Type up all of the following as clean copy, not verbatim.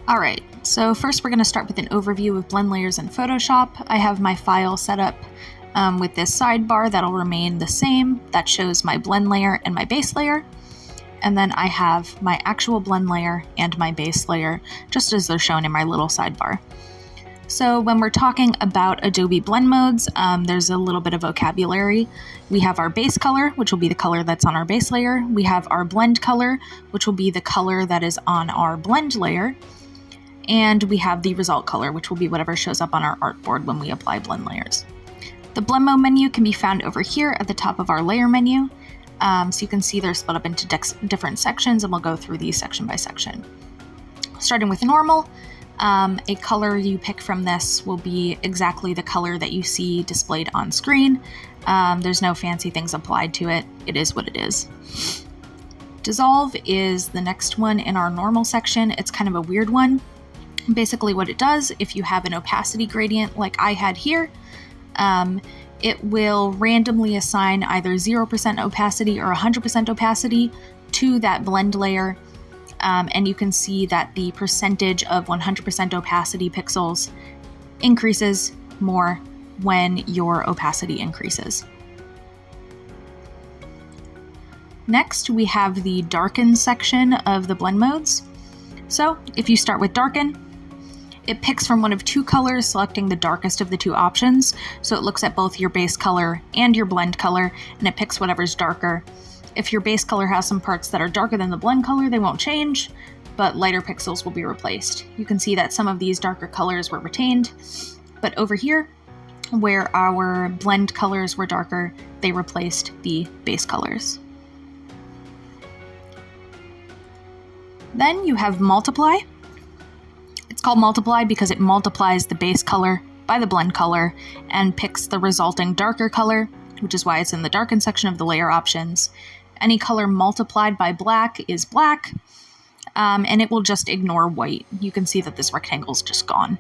All right, so first we're going to start with an overview of blend layers in Photoshop. I have my file set up with this sidebar that'll remain the same. That shows my blend layer and my base layer. And then I have my actual blend layer and my base layer, just as they're shown in my little sidebar. So when we're talking about Adobe blend modes, there's a little bit of vocabulary. We have our base color, which will be the color that's on our base layer. We have our blend color, which will be the color that is on our blend layer. And we have the result color, which will be whatever shows up on our artboard when we apply blend layers. The blend mode menu can be found over here at the top of our layer menu. So you can see they're split up into different sections, and we'll go through these section by section. Starting with normal, a color you pick from this will be exactly the color that you see displayed on screen. There's no fancy things applied to it. It is what it is. Dissolve is the next one in our normal section. It's kind of a weird one. Basically what it does, if you have an opacity gradient like I had here, it will randomly assign either 0% opacity or 100% opacity to that blend layer. And you can see that the percentage of 100% opacity pixels increases more when your opacity increases. Next, we have the darken section of the blend modes. So if you start with darken, it picks from one of two colors, selecting the darkest of the two options. So it looks at both your base color and your blend color, and it picks whatever's darker. If your base color has some parts that are darker than the blend color, they won't change, but lighter pixels will be replaced. You can see that some of these darker colors were retained, but over here, where our blend colors were darker, they replaced the base colors. Then you have multiply. It's called multiply because it multiplies the base color by the blend color and picks the resulting darker color, which is why it's in the darken section of the layer options. Any color multiplied by black is black, and it will just ignore white. You can see that this rectangle is just gone.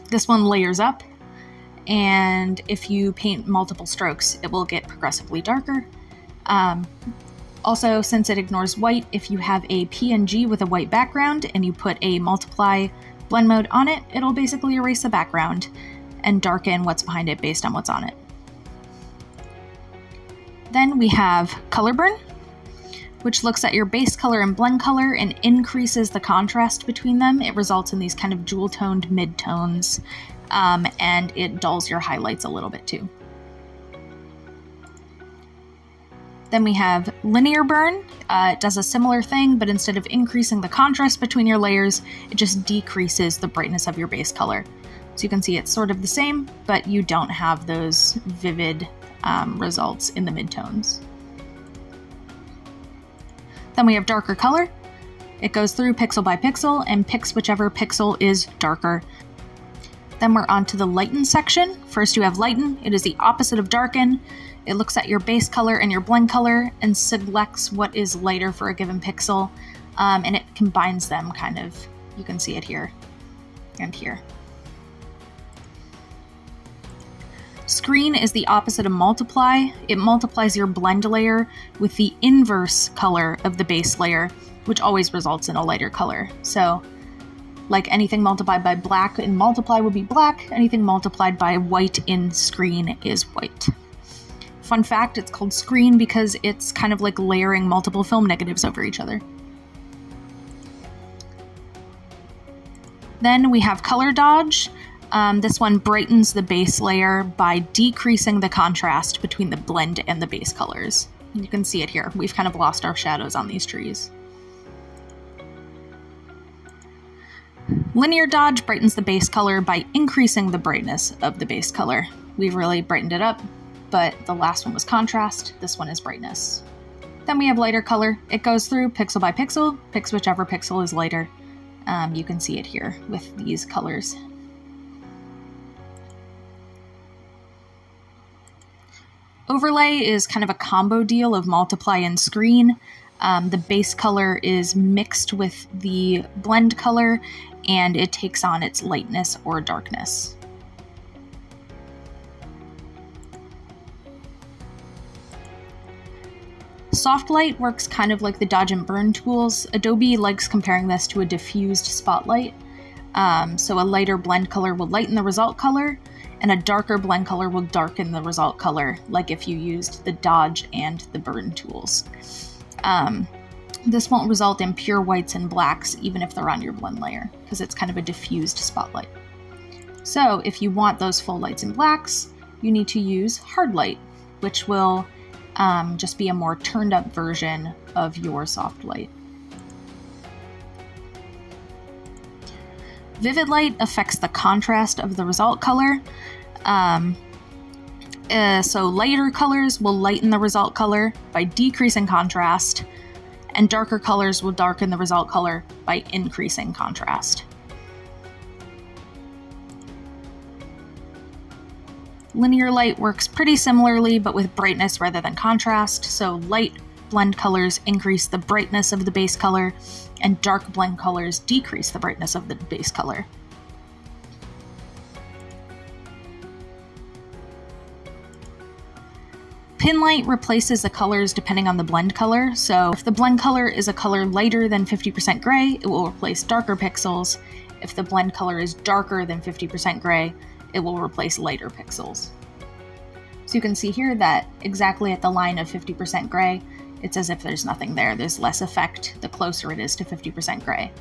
This one layers up, and if you paint multiple strokes, it will get progressively darker. Also, since it ignores white, if you have a PNG with a white background and you put a multiply blend mode on it, it'll basically erase the background and darken what's behind it based on what's on it. Then we have color burn, which looks at your base color and blend color and increases the contrast between them. It results in these kind of jewel-toned mid-tones, and it dulls your highlights a little bit too. Then we have linear burn. It does a similar thing, but instead of increasing the contrast between your layers, it just decreases the brightness of your base color. So you can see it's sort of the same, but you don't have those vivid results in the midtones. Then we have darker color. It goes through pixel by pixel and picks whichever pixel is darker. Then we're on to the lighten section. First you have lighten. It is the opposite of darken. It looks at your base color and your blend color and selects what is lighter for a given pixel, and it combines them kind of. You can see it here and here. Screen is the opposite of multiply. It multiplies your blend layer with the inverse color of the base layer, which always results in a lighter color. So, like anything multiplied by black in multiply would be black, anything multiplied by white in screen is white. Fun fact, it's called screen because it's kind of like layering multiple film negatives over each other. Then we have color dodge. This one brightens the base layer by decreasing the contrast between the blend and the base colors. You can see it here. We've kind of lost our shadows on these trees. Linear dodge brightens the base color by increasing the brightness of the base color. We've really brightened it up, but the last one was contrast. This one is brightness. Then we have lighter color. It goes through pixel by pixel, picks whichever pixel is lighter. You can see it here with these colors. Overlay is kind of a combo deal of multiply and screen. The base color is mixed with the blend color, and it takes on its lightness or darkness. Soft light works kind of like the dodge and burn tools. Adobe likes comparing this to a diffused spotlight. So a lighter blend color will lighten the result color, and a darker blend color will darken the result color, like if you used the dodge and the burn tools. This won't result in pure whites and blacks, even if they're on your blend layer, because it's kind of a diffused spotlight. So if you want those full lights and blacks, you need to use hard light, which will just be a more turned up version of your soft light. Vivid light affects the contrast of the result color. So lighter colors will lighten the result color by decreasing contrast, and darker colors will darken the result color by increasing contrast. Linear light works pretty similarly, but with brightness rather than contrast. So light blend colors increase the brightness of the base color, and dark blend colors decrease the brightness of the base color. Pin light replaces the colors depending on the blend color. So if the blend color is a color lighter than 50% gray, it will replace darker pixels. If the blend color is darker than 50% gray, it will replace lighter pixels. So you can see here that exactly at the line of 50% gray, it's as if there's nothing there. There's less effect the closer it is to 50% gray.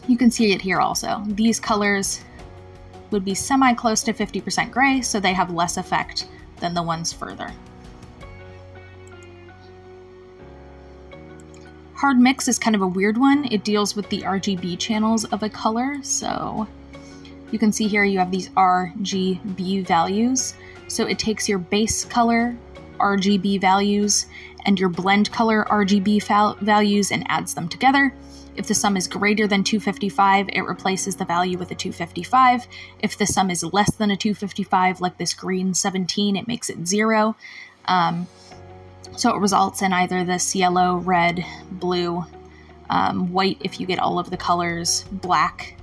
You can see it here also. These colors would be semi-close to 50% gray, so they have less effect than the ones further. Hard mix is kind of a weird one. It deals with the RGB channels of a color, so you can see here you have these RGB values. So it takes your base color RGB values and your blend color RGB values and adds them together. If the sum is greater than 255, it replaces the value with a 255. If the sum is less than a 255, like this green 17, it makes it 0. So it results in either this yellow, red, blue, white if you get all of the colors, black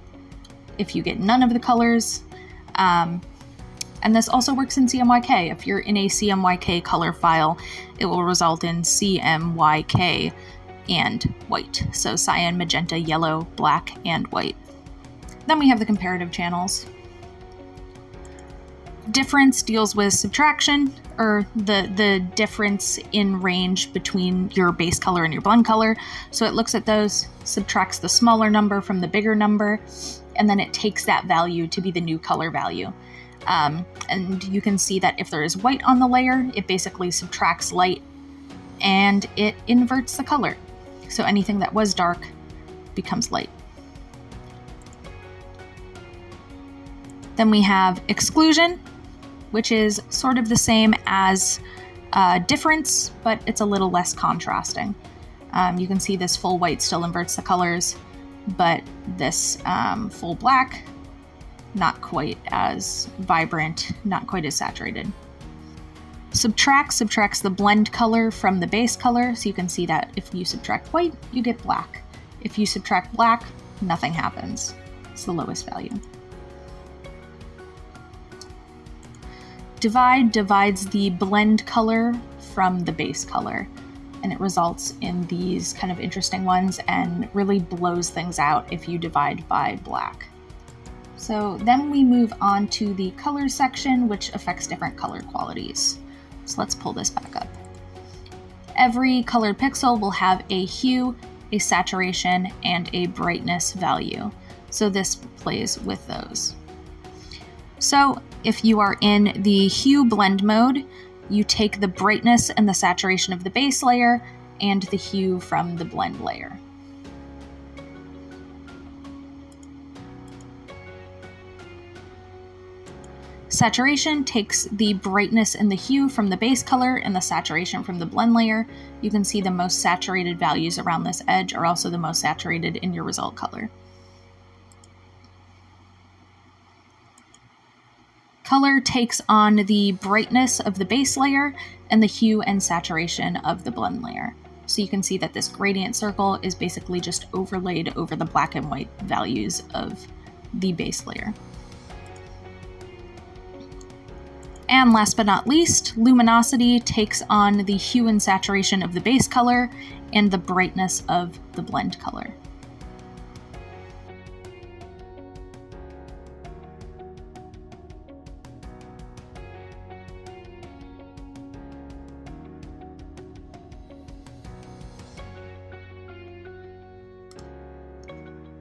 if you get none of the colors. And this also works in CMYK. If you're in a CMYK color file, it will result in CMYK and white. So cyan, magenta, yellow, black, and white. Then we have the comparative channels. Difference deals with subtraction, or the difference in range between your base color and your blend color. So it looks at those, subtracts the smaller number from the bigger number, and then it takes that value to be the new color value. And you can see that if there is white on the layer, it basically subtracts light and it inverts the color. So anything that was dark becomes light. Then we have exclusion, which is sort of the same as difference, but it's a little less contrasting. You can see this full white still inverts the colors, but this full black, not quite as vibrant, not quite as saturated. Subtract subtracts the blend color from the base color, so you can see that if you subtract white, you get black. If you subtract black, nothing happens. It's the lowest value. Divide divides the blend color from the base color, and it results in these kind of interesting ones and really blows things out if you divide by black. So then we move on to the color section, which affects different color qualities. So let's pull this back up. Every colored pixel will have a hue, a saturation, and a brightness value. So this plays with those. So if you are in the hue blend mode, you take the brightness and the saturation of the base layer and the hue from the blend layer. Saturation takes the brightness and the hue from the base color and the saturation from the blend layer. You can see the most saturated values around this edge are also the most saturated in your result color. Color takes on the brightness of the base layer and the hue and saturation of the blend layer. So you can see that this gradient circle is basically just overlaid over the black and white values of the base layer. And last but not least, luminosity takes on the hue and saturation of the base color and the brightness of the blend color.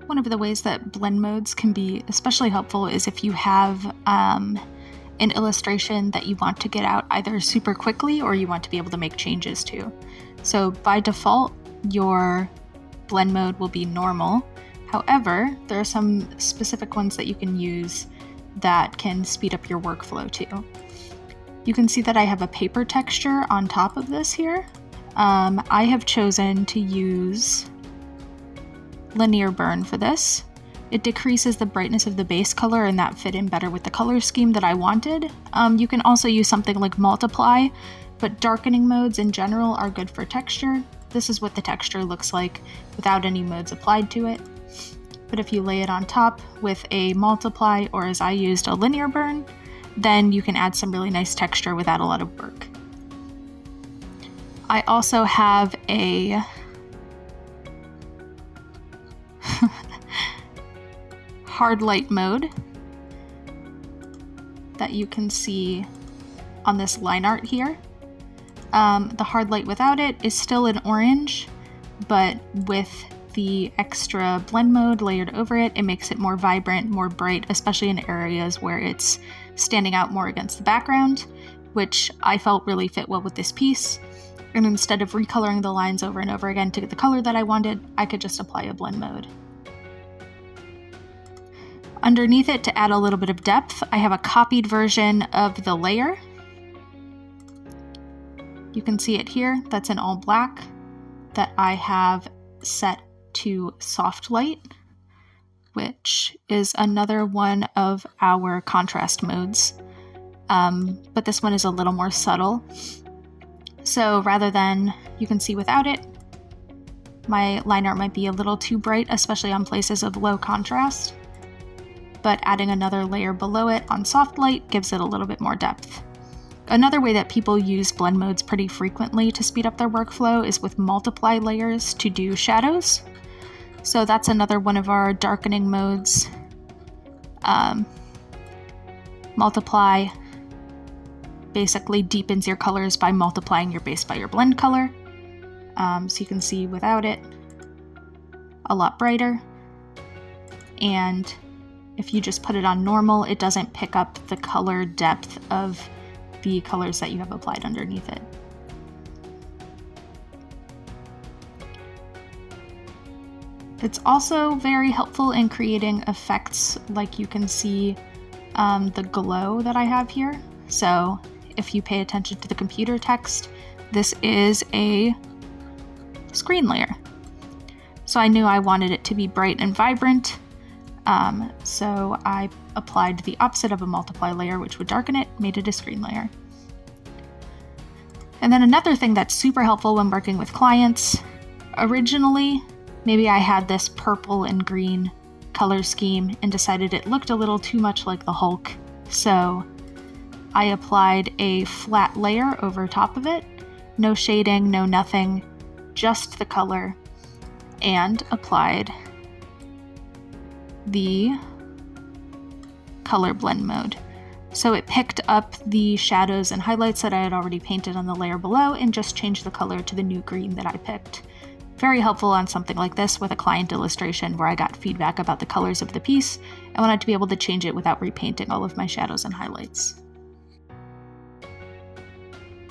One of the ways that blend modes can be especially helpful is if you have an illustration that you want to get out either super quickly or you want to be able to make changes to. So by default, your blend mode will be normal. However, there are some specific ones that you can use that can speed up your workflow too. You can see that I have a paper texture on top of this here. I have chosen to use linear burn for this. It decreases the brightness of the base color and that fit in better with the color scheme that I wanted. You can also use something like multiply, but darkening modes in general are good for texture. This is what the texture looks like without any modes applied to it. But if you lay it on top with a multiply, or as I used, a linear burn, then you can add some really nice texture without a lot of work. I also have a hard light mode that you can see on this line art here. The hard light without it is still an orange, but with the extra blend mode layered over it, it makes it more vibrant, more bright, especially in areas where it's standing out more against the background, which I felt really fit well with this piece. And instead of recoloring the lines over and over again to get the color that I wanted, I could just apply a blend mode. Underneath it, to add a little bit of depth, I have a copied version of the layer. You can see it here, that's in all black, that I have set to soft light, which is another one of our contrast modes. But this one is a little more subtle. So rather than, you can see without it, my line art might be a little too bright, especially on places of low contrast. But adding another layer below it on soft light gives it a little bit more depth. Another way that people use blend modes pretty frequently to speed up their workflow is with multiply layers to do shadows. So that's another one of our darkening modes. Multiply basically deepens your colors by multiplying your base by your blend color. So you can see without it, a lot brighter. And if you just put it on normal, it doesn't pick up the color depth of the colors that you have applied underneath it. It's also very helpful in creating effects, like you can see the glow that I have here. So if you pay attention to the computer text, this is a screen layer. So I knew I wanted it to be bright and vibrant. So I applied the opposite of a multiply layer, which would darken it, made it a screen layer. And then another thing that's super helpful when working with clients, originally, maybe I had this purple and green color scheme and decided it looked a little too much like the Hulk. So I applied a flat layer over top of it, no shading, no nothing, just the color, and applied the color blend mode. So it picked up the shadows and highlights that I had already painted on the layer below and just changed the color to the new green that I picked. Very helpful on something like this with a client illustration where I got feedback about the colors of the piece and wanted to be able to change it without repainting all of my shadows and highlights.